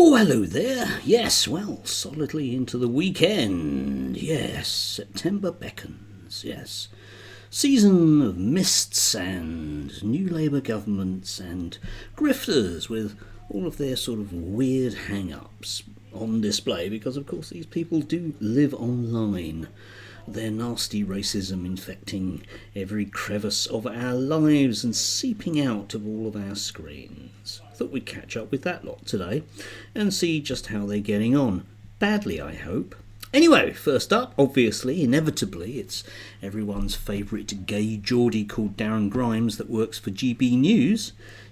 Oh, hello there. Yes, well, solidly into the weekend. Yes, September beckons. Yes. Season of mists and new Labour governments and grifters with all of their sort of weird hang-ups on display because, of course, these people do live online. Their nasty racism infecting every crevice of our lives and seeping out of all of our screens. I thought we'd catch up with that lot today and see just how they're getting on. Badly, I hope. Anyway, first up, obviously, inevitably, it's everyone's favourite gay Geordie called Darren Grimes that works for GB News.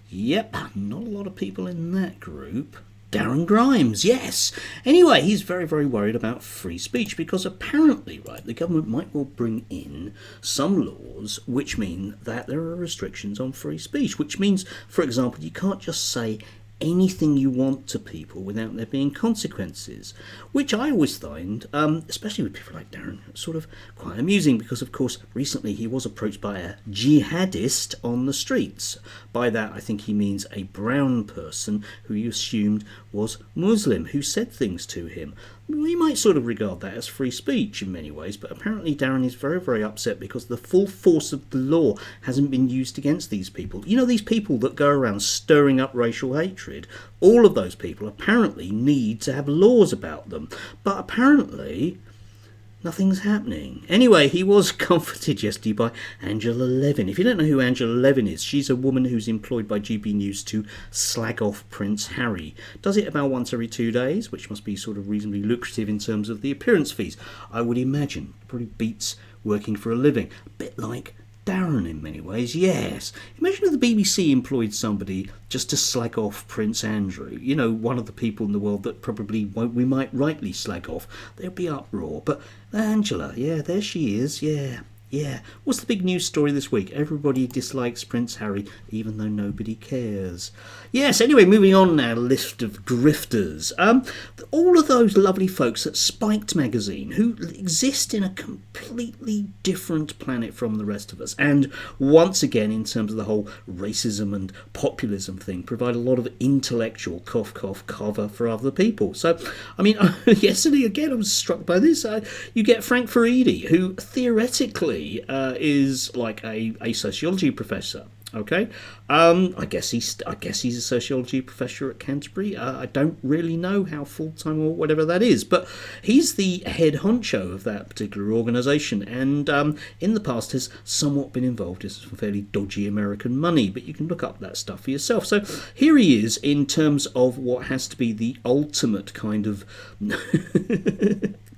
Yep, not a lot of people in that group. Darren Grimes, yes. Anyway, he's very, very worried about free speech because apparently, right, the government might well bring in some laws which mean that there are restrictions on free speech, which means, for example, you can't just say anything you want to people without there being consequences, which I always find, especially with people like Darren, sort of quite amusing because, of course, recently he was approached by a jihadist on the streets. By that, I think he means a brown person who he assumed was Muslim, who said things to him. We might sort of regard that as free speech in many ways, but apparently Darren is very, very upset because the full force of the law hasn't been used against these people. You know, these people that go around stirring up racial hatred, all of those people apparently need to have laws about them. But apparently nothing's happening. Anyway, he was comforted yesterday by Angela Levin. If you don't know who Angela Levin is, she's a woman who's employed by GB News to slag off Prince Harry. Does it about once every 2 days, which must be sort of reasonably lucrative in terms of the appearance fees. I would imagine. Probably beats working for a living. A bit like Darren in many ways, yes. Imagine if the BBC employed somebody just to slag off Prince Andrew. You know, one of the people in the world that probably we might rightly slag off. There'd be uproar. But Angela, yeah, there she is, yeah. What's the big news story this week? Everybody dislikes Prince Harry, even though nobody cares. Yes, anyway, moving on now, list of grifters. All of those lovely folks at Spiked magazine who exist in a completely different planet from the rest of us. And once again, in terms of the whole racism and populism thing, provide a lot of intellectual cover for other people. So, I mean, yesterday again, I was struck by this. You get Frank Furedi, who theoretically is like a sociology professor. Okay, I guess he's a sociology professor at Canterbury. I don't really know how full-time or whatever that is, but he's the head honcho of that particular organisation, and in the past has somewhat been involved in some fairly dodgy American money. But you can look up that stuff for yourself. So here he is in terms of what has to be the ultimate kind of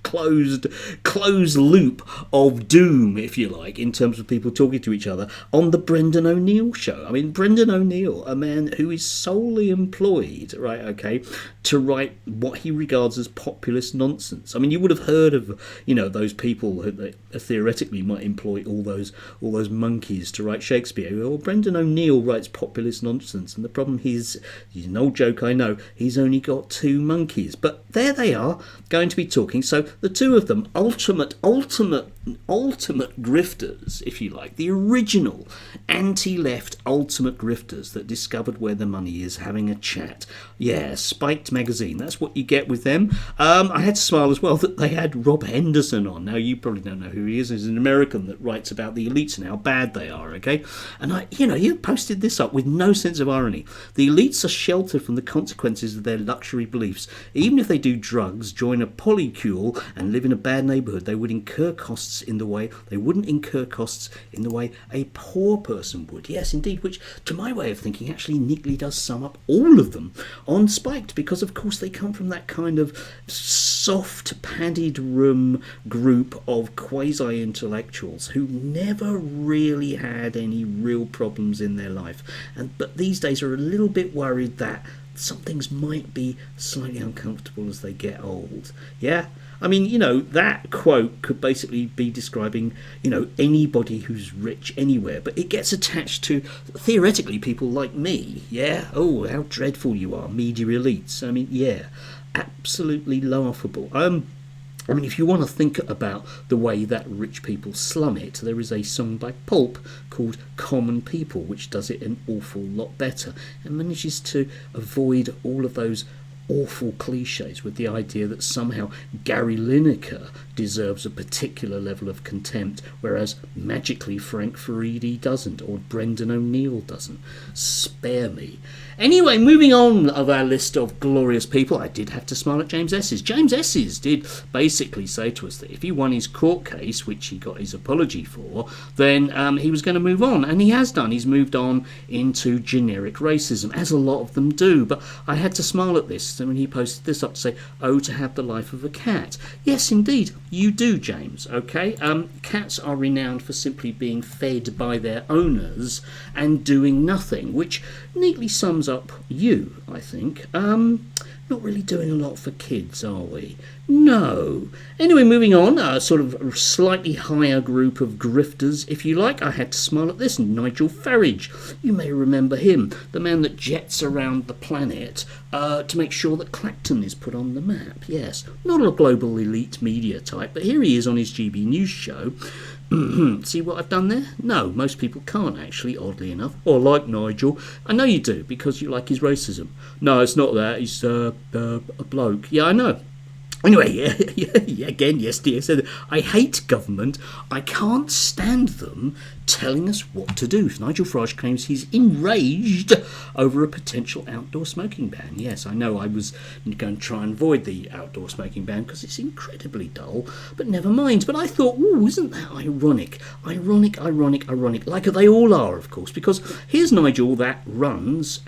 closed loop of doom, if you like, in terms of people talking to each other on the Brendan O'Neill show. I mean, Brendan O'Neill, a man who is solely employed, right, okay, to write what he regards as populist nonsense. I mean, you would have heard of, you know, those people who theoretically might employ all those monkeys to write Shakespeare. Well, Brendan O'Neill writes populist nonsense, and the problem is, he's an old joke, I know, he's only got 2 monkeys. But there they are, going to be talking. So the two of them, ultimate grifters, if you like, the original anti-left ultimate grifters that discovered where the money is, having a chat. Yeah, Spiked magazine, that's what you get with them. I had to smile as well that they had Rob Henderson on. Now, you probably don't know who he is. He's an American that writes about the elites and how bad they are, okay? And he posted this up with no sense of irony. The elites are sheltered from the consequences of their luxury beliefs. Even if they do drugs, join a polycule and live in a bad neighbourhood, they wouldn't incur costs in the way a poor person would. Yes, indeed, which, to my way of thinking, actually neatly does sum up all of them on Spiked, because, of course, they come from that kind of soft, padded room group of quasi-intellectuals who never really had any real problems in their life, but these days are a little bit worried that some things might be slightly uncomfortable as they get old. Yeah? I mean, you know, that quote could basically be describing, you know, anybody who's rich anywhere, but it gets attached to, theoretically, people like me. Yeah? Oh, how dreadful you are, media elites. I mean, yeah, absolutely laughable. I mean, if you want to think about the way that rich people slum it, there is a song by Pulp called Common People, which does it an awful lot better and manages to avoid all of those awful cliches with the idea that somehow Gary Lineker deserves a particular level of contempt, whereas magically Frank Furedi doesn't, or Brendan O'Neill doesn't. Spare me. Anyway, moving on of our list of glorious people, I did have to smile at James Esses. James Esses did basically say to us that if he won his court case, which he got his apology for, then he was going to move on, and he has done. He's moved on into generic racism, as a lot of them do, but I had to smile at this when he posted this up to say, "Oh, to have the life of a cat." Yes, indeed, you do, James, okay? Cats are renowned for simply being fed by their owners and doing nothing, which neatly sums up you, I think. Not really doing a lot for kids, are we? No. Anyway, moving on, a sort of slightly higher group of grifters, if you like. I had to smile at this. Nigel Farage. You may remember him, the man that jets around the planet to make sure that Clacton is put on the map. Yes, not a global elite media type, but here he is on his GB News show. See what I've done there? No, most people can't actually, oddly enough. Oh, I like Nigel. I know you do, because you like his racism. No, it's not that. He's a bloke. Yeah, I know. Anyway, yeah, again, yes, dear. So I hate government. I can't stand them telling us what to do. Nigel Farage claims he's enraged over a potential outdoor smoking ban. Yes, I know I was going to try and avoid the outdoor smoking ban because it's incredibly dull, but never mind. But I thought, ooh, isn't that ironic? Ironic, like they all are, of course, because here's Nigel that runs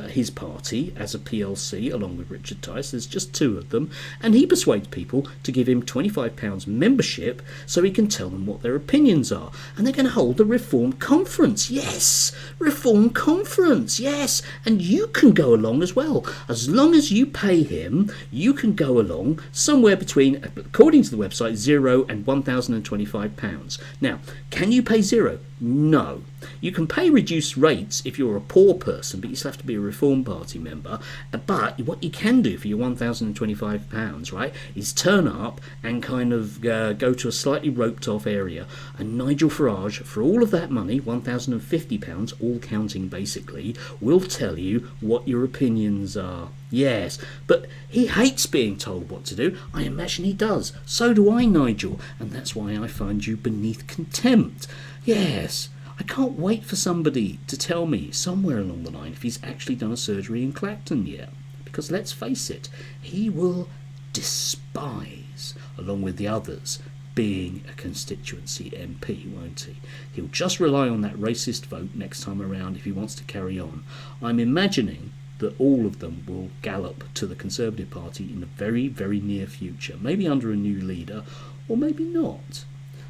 his party as a PLC along with Richard Tice. There's just two of them, and he persuades people to give him £25 membership so he can tell them what their opinions are. And they're going to hold a Reform Conference. Yes, Reform Conference, yes. And you can go along as well. As long as you pay him, you can go along somewhere between, according to the website, £0 and £1,025. Now, can you pay zero? No. You can pay reduced rates if you're a poor person, but you still have to be a Reform Party member. But what you can do for your £1,025, right, is turn up and kind of go to a slightly roped off area, and Nigel Farage, for all of that money, £1,050, all counting basically, will tell you what your opinions are. Yes, but he hates being told what to do. I imagine he does. So do I, Nigel, and that's why I find you beneath contempt. Yes, I can't wait for somebody to tell me somewhere along the line if he's actually done a surgery in Clacton yet. Because let's face it, he will despise, along with the others, being a constituency MP, won't he? He'll just rely on that racist vote next time around if he wants to carry on. I'm imagining that all of them will gallop to the Conservative Party in the very, very near future. Maybe under a new leader, or maybe not.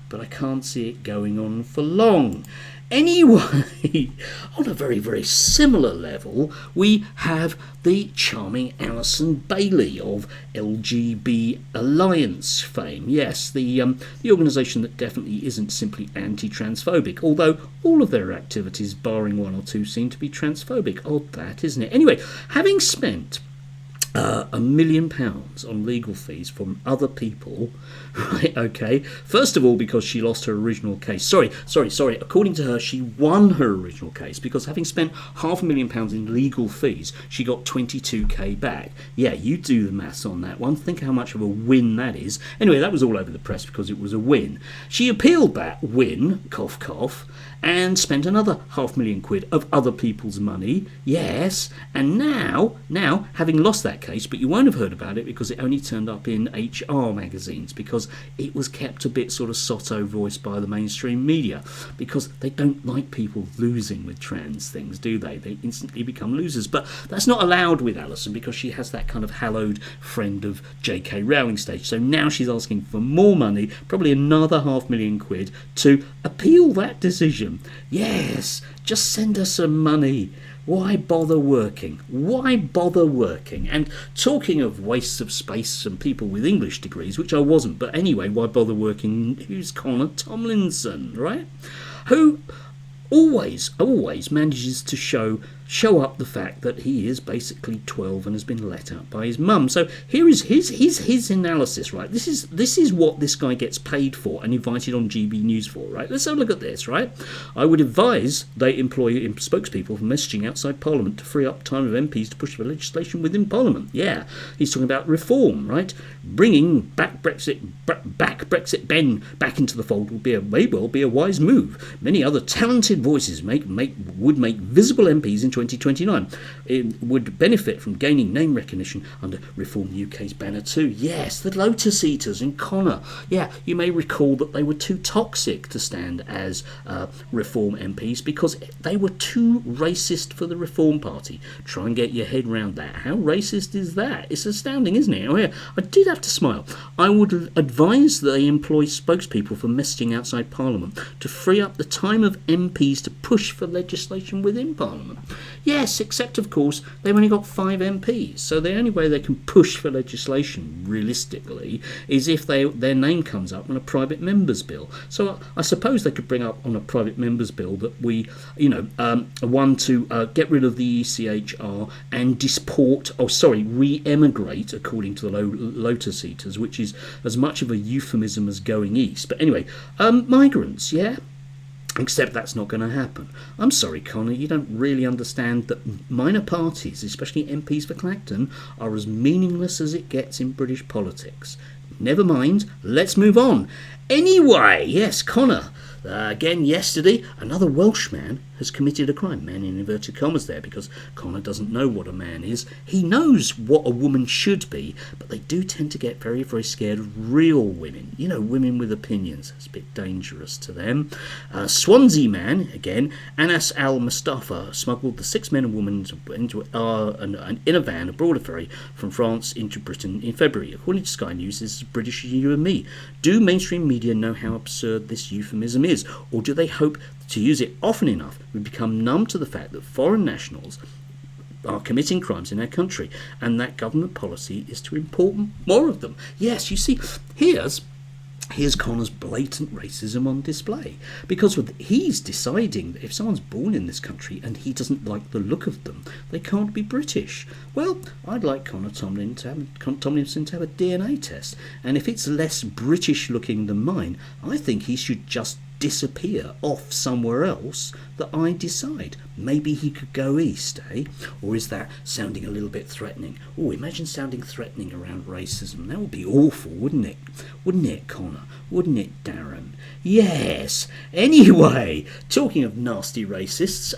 But I can't see it going on for long. Anyway, on a very, very similar level, we have the charming Alison Bailey of LGB Alliance fame. Yes, the organisation that definitely isn't simply anti-transphobic, although all of their activities, barring one or two, seem to be transphobic. Odd that, isn't it? Anyway, having spent £1 million on legal fees from other people, right, okay, first of all because she lost her original case, sorry, according to her she won her original case because having spent £500,000 in legal fees she got 22k back. Yeah, you do the maths on that one, think how much of a win that is. Anyway, that was all over the press because it was a win. She appealed that win, cough cough, and spent another £500,000 of other people's money, yes, and now, having lost that case, but you won't have heard about it because it only turned up in HR magazines because it was kept a bit sort of sotto voice by the mainstream media because they don't like people losing with trans things, do they? They instantly become losers, but that's not allowed with Alison because she has that kind of hallowed friend of J.K. Rowling stage, so now she's asking for more money, probably another £500,000 to appeal that decision. Yes, just send her some money. Why bother working? And talking of wastes of space and people with English degrees, which I wasn't, but anyway, why bother working? Who's Connor Tomlinson, right? Who always manages to show up the fact that he is basically 12 and has been let out by his mum. So here is his analysis, right? This is what this guy gets paid for and invited on GB News for, right? Let's have a look at this, right? I would advise they employ spokespeople for messaging outside Parliament to free up time of MPs to push for legislation within Parliament. Yeah, he's talking about reform, right? Bringing back Brexit Ben back into the fold may well be a wise move. Many other talented voices would make visible MPs in 2029. It would benefit from gaining name recognition under Reform UK's banner too. Yes, the Lotus Eaters and Connor. Yeah, you may recall that they were too toxic to stand as Reform MPs because they were too racist for the Reform Party. Try and get your head round that. How racist is that? It's astounding, isn't it? Oh, yeah, I did have to smile. I would advise they employ spokespeople for messaging outside Parliament to free up the time of MPs to push for legislation within Parliament. Yes, except of course they've only got 5 MPs, so the only way they can push for legislation realistically is if their name comes up on a private members bill. So I suppose they could bring up on a private members bill that we, want to get rid of the ECHR and re-emigrate, according to the Lotus Eaters, which is as much of a euphemism as going east. But anyway, migrants, yeah? Except that's not going to happen. I'm sorry, Connor, you don't really understand that minor parties, especially MPs for Clacton, are as meaningless as it gets in British politics. Never mind, let's move on. Anyway, yes, Connor. Again, yesterday, another Welshman has committed a crime. Man in inverted commas there, because Connor doesn't know what a man is. He knows what a woman should be, but they do tend to get very, very scared of real women. You know, women with opinions. It's a bit dangerous to them. Swansea man, again, Anas al-Mustafa, smuggled the 6 men and women in a van aboard a ferry from France into Britain in February. According to Sky News, this is British you and me. Do mainstream media know how absurd this euphemism is, or do they hope to use it often enough we become numb to the fact that foreign nationals are committing crimes in our country and that government policy is to import more of them? Yes, you see, here's Connor's blatant racism on display, because he's deciding that if someone's born in this country and he doesn't like the look of them, they can't be British. Well, I'd like Connor Tomlinson to have a DNA test, and if it's less British looking than mine, I think he should just disappear off somewhere else that I decide. Maybe he could go east, eh? Or is that sounding a little bit threatening? Oh, imagine sounding threatening around racism. That would be awful, wouldn't it? Wouldn't it, Connor? Wouldn't it, Darren? Yes. Anyway, talking of nasty racists,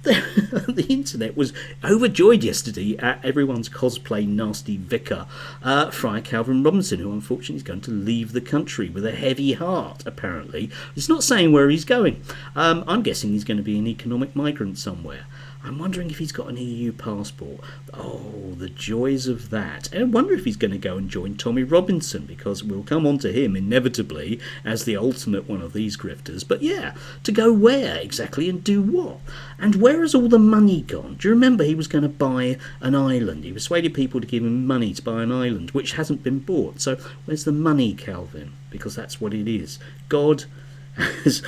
the internet was overjoyed yesterday at everyone's cosplay nasty vicar, Friar Calvin Robinson, who unfortunately is going to leave the country with a heavy heart, apparently. It's not saying where he's going. I'm guessing he's going to be an economic migrant somewhere. I'm wondering if he's got an EU passport. Oh, the joys of that. And I wonder if he's going to go and join Tommy Robinson, because we'll come on to him inevitably as the ultimate one of these grifters. But yeah, to go where exactly and do what? And where has all the money gone? Do you remember he was going to buy an island? He persuaded people to give him money to buy an island, which hasn't been bought. So where's the money, Calvin? Because that's what it is. God, as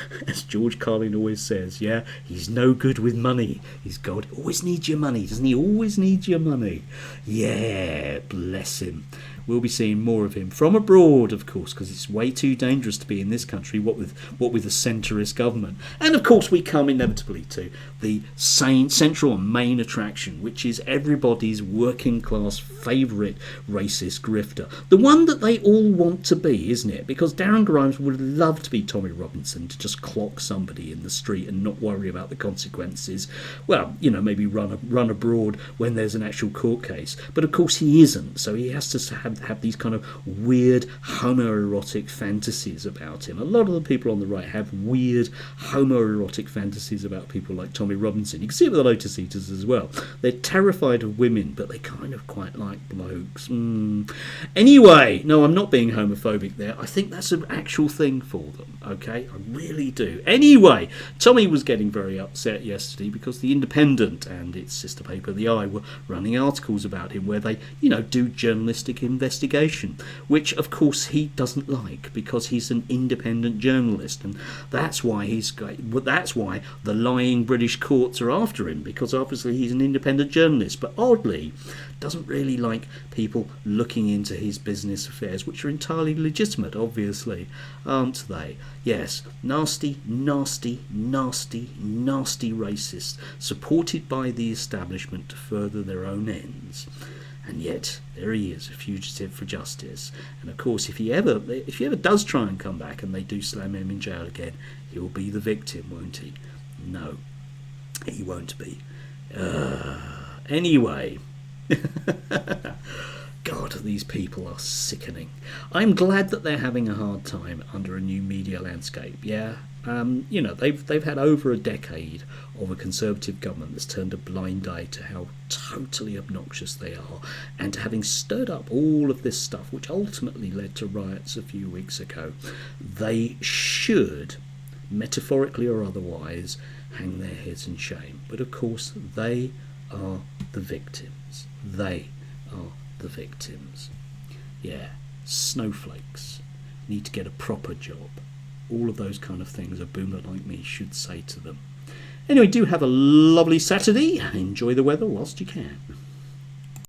George Carlin always says, yeah, he's no good with money. He's God. Always needs your money. Doesn't he always need your money? Yeah, bless him. We'll be seeing more of him from abroad, of course, because it's way too dangerous to be in this country, what with a centrist government. And of course we come inevitably to the central and main attraction, which is everybody's working class favourite racist grifter. The one that they all want to be, isn't it? Because Darren Grimes would love to be Tommy Robinson, to just clock somebody in the street and not worry about the consequences. Well, you know, maybe run abroad when there's an actual court case. But of course he isn't, so he has to have these kind of weird homoerotic fantasies about him. A lot of the people on the right have weird homoerotic fantasies about people like Tommy Robinson. You can see it with the Lotus Eaters as well. They're terrified of women, but they kind of quite like blokes. Anyway, no, I'm not being homophobic there. I think that's an actual thing for them, okay? I really do. Anyway, Tommy was getting very upset yesterday because The Independent and its sister paper, The Eye, were running articles about him where they, do journalistic investigation investigation, which of course he doesn't like because he's an independent journalist, and that's why that's why the lying British courts are after him, because obviously he's an independent journalist. But oddly, doesn't really like people looking into his business affairs, which are entirely legitimate, obviously, aren't they? Yes, nasty, nasty, nasty, nasty racists, supported by the establishment to further their own ends. And yet there he is, a fugitive for justice. And of course, if he ever does try and come back and they do slam him in jail again, he'll be the victim, won't he? No, he won't be. Anyway. God, these people are sickening. I'm glad that they're having a hard time under a new media landscape. Yeah, they've had over a decade of a Conservative government that's turned a blind eye to how totally obnoxious they are, and having stirred up all of this stuff, which ultimately led to riots a few weeks ago. They should, metaphorically or otherwise, hang their heads in shame. But of course, they are the victims. They are the victims. Yeah, snowflakes need to get a proper job. All of those kind of things a boomer like me should say to them. Anyway, do have a lovely Saturday and enjoy the weather whilst you can.